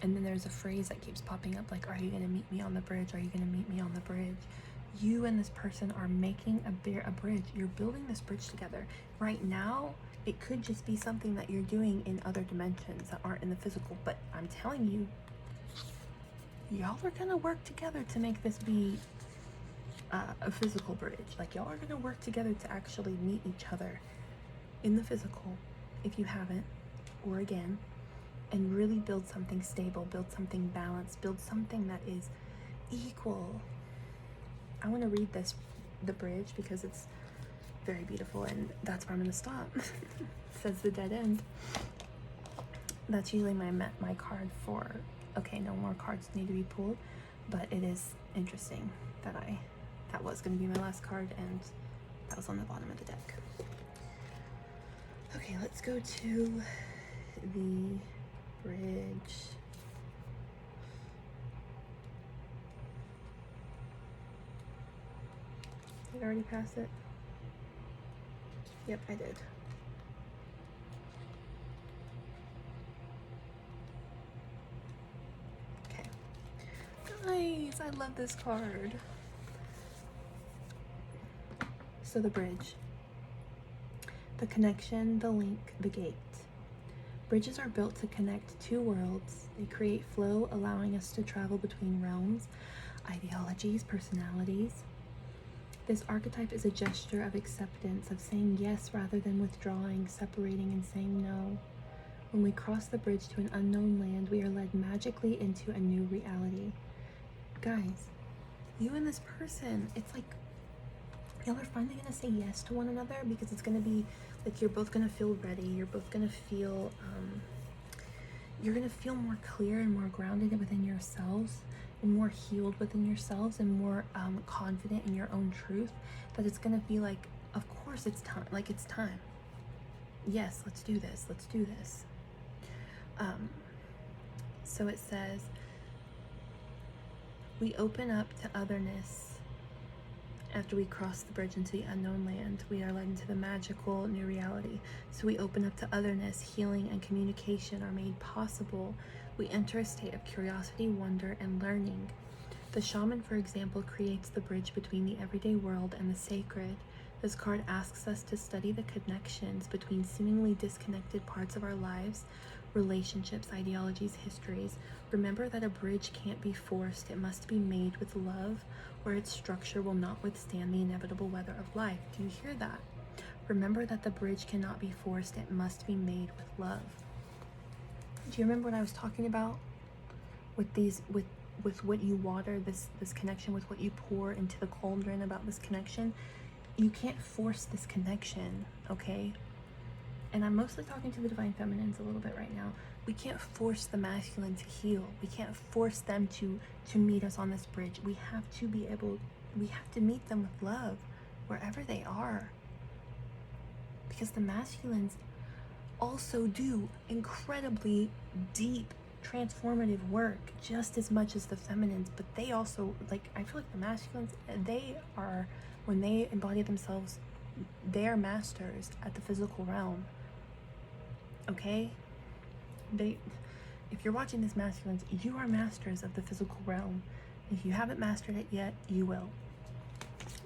And then there's a phrase that keeps popping up, like, are you gonna meet me on the bridge? Are you gonna meet me on the bridge? You and this person are making a bridge. You're building this bridge together. Right now, it could just be something that you're doing in other dimensions that aren't in the physical, but I'm telling you, y'all are gonna work together to make this be a physical bridge. Like, y'all are gonna work together to actually meet each other in the physical, if you haven't, or again, and really build something stable, build something balanced, build something that is equal. I want to read the bridge, because it's very beautiful, and that's where I'm going to stop. It says the dead end. That's usually my card for, okay, no more cards need to be pulled, but it is interesting that that was going to be my last card, and that was on the bottom of the deck. Okay, let's go to the bridge. I already passed it? Yep, I did. Okay. Nice, I love this card. So the bridge. The connection, the link, the gate. Bridges are built to connect two worlds. They create flow, allowing us to travel between realms, ideologies, personalities. This archetype is a gesture of acceptance, of saying yes rather than withdrawing, separating, and saying no. When we cross the bridge to an unknown land, we are led magically into a new reality. Guys, you and this person, it's like y'all are finally gonna say yes to one another, because it's gonna be like you're both gonna feel ready. You're both gonna feel you're gonna feel more clear and more grounded within yourselves, and more healed within yourselves, and more confident in your own truth. That it's gonna be like, of course it's time. Like, it's time. Yes, let's do this. Let's do this. So it says, we open up to otherness. After we cross the bridge into the unknown land, we are led into the magical new reality. So we open up to otherness, healing and communication are made possible. We enter a state of curiosity, wonder, and learning. The shaman, for example, creates the bridge between the everyday world and the sacred. This card asks us to study the connections between seemingly disconnected parts of our lives, relationships, ideologies, histories. Remember that a bridge can't be forced. It must be made with love, or its structure will not withstand the inevitable weather of life. Do you hear that? Remember that the bridge cannot be forced. It must be made with love. Do you remember what I was talking about with these, with what you water, this connection, with what you pour into the cauldron about this connection? You can't force this connection, okay? And I'm mostly talking to the divine feminines a little bit right now. We can't force the masculine to heal. We can't force them to meet us on this bridge. We have to meet them with love wherever they are. Because the masculines also do incredibly deep, transformative work just as much as the feminines, but they also, like, I feel like the masculines, they are, when they embody themselves, they are masters at the physical realm. Okay? If you're watching this, masculines, you are masters of the physical realm. If you haven't mastered it yet, you will.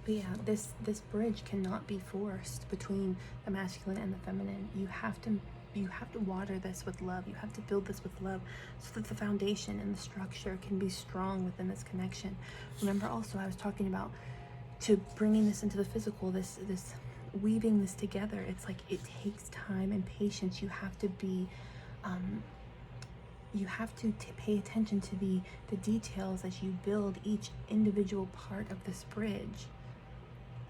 But yeah, this bridge cannot be forced between the masculine and the feminine. You have to water this with love. You have to build this with love, so that the foundation and the structure can be strong within this connection. Remember also, I was talking about to bringing this into the physical, this weaving this together. It's like, it takes time and patience. You have to be pay attention to the details as you build each individual part of this bridge.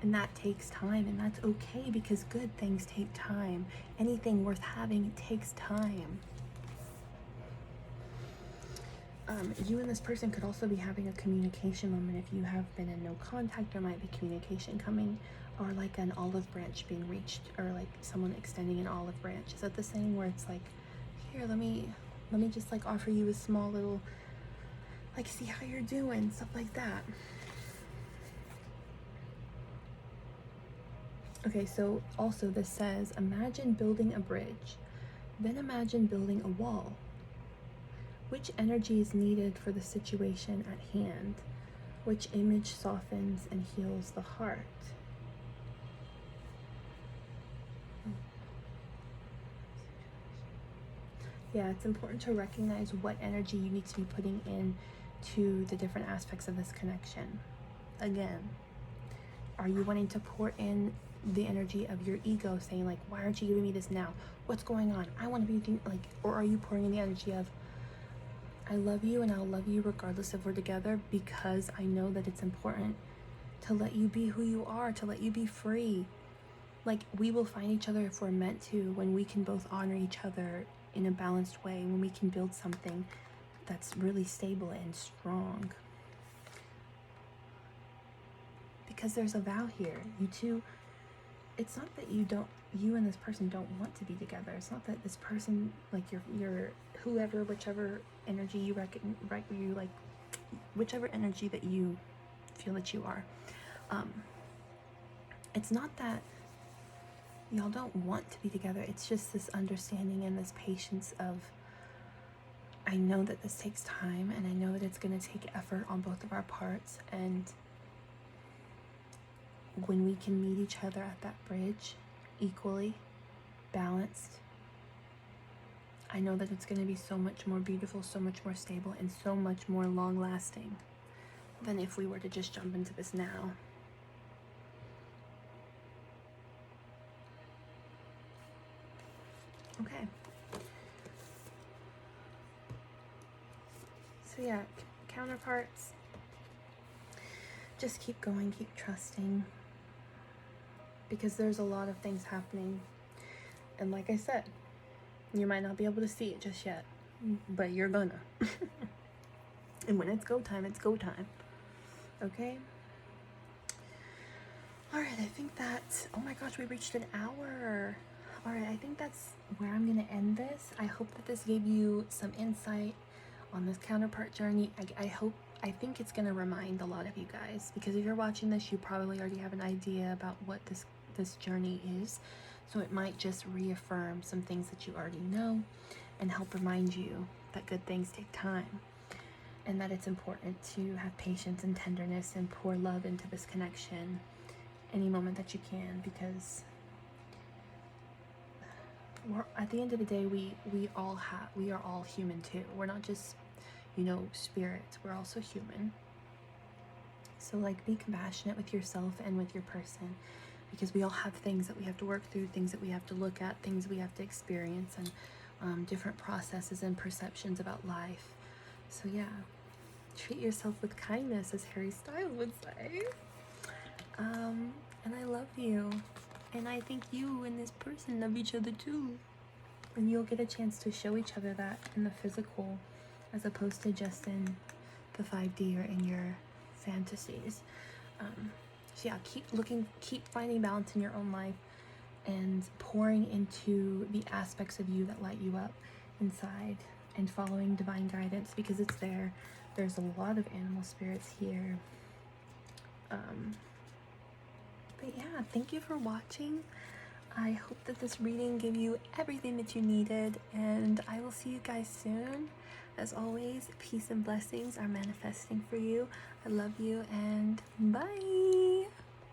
And that takes time, and that's okay, because good things take time. Anything worth having takes time. You and this person could also be having a communication moment. If you have been in no contact, there might be communication coming, or like an olive branch being reached, or like someone extending an olive branch. Is that the same, where it's like, here, let me just like offer you a small little, like, see how you're doing, stuff like that. Okay, so also this says, imagine building a bridge, then imagine building a wall. Which energy is needed for the situation at hand? Which image softens and heals the heart? Yeah, it's important to recognize what energy you need to be putting in to the different aspects of this connection. Again, are you wanting to pour in the energy of your ego, saying like, why aren't you giving me this now? What's going on? I want to be doing, like, or are you pouring in the energy of, I love you and I'll love you regardless if we're together, because I know that it's important to let you be who you are, to let you be free. Like, we will find each other if we're meant to, when we can both honor each other in a balanced way, when we can build something that's really stable and strong. Because there's a vow here. You two, it's not that you and this person don't want to be together. It's not that this person, like, you're whoever, whichever energy you whichever energy that you feel that you are. it's not that y'all don't want to be together. It's just this understanding and this patience of, I know that this takes time, and I know that it's going to take effort on both of our parts, and when we can meet each other at that bridge, equally balanced, I know that it's going to be so much more beautiful, so much more stable, and so much more long lasting than if we were to just jump into this now. Okay. So yeah, counterparts, just keep going, keep trusting, because there's a lot of things happening. And like I said, you might not be able to see it just yet, but you're gonna. And when it's go time, it's go time. Okay? Alright, I think that, oh my gosh, we reached an hour. Alright, I think that's where I'm gonna end this. I hope that this gave you some insight on this counterpart journey. I think it's gonna remind a lot of you guys, because if you're watching this, you probably already have an idea about what this journey is. So it might just reaffirm some things that you already know and help remind you that good things take time, and that it's important to have patience and tenderness and pour love into this connection any moment that you can, because at the end of the day, we are all human too. We're not just, spirits. We're also human. So like, be compassionate with yourself and with your person, because we all have things that we have to work through, things that we have to look at, things we have to experience, and different processes and perceptions about life. So yeah, treat yourself with kindness, as Harry Styles would say. And I love you, and I think you and this person love each other too, and you'll get a chance to show each other that in the physical, as opposed to just in the 5D or in your fantasies. So yeah, keep finding balance in your own life, and pouring into the aspects of you that light you up inside, and following divine guidance, because it's there. There's a lot of animal spirits here. But yeah, thank you for watching. I hope that this reading gave you everything that you needed, and I will see you guys soon. As always, peace and blessings are manifesting for you. I love you, and bye!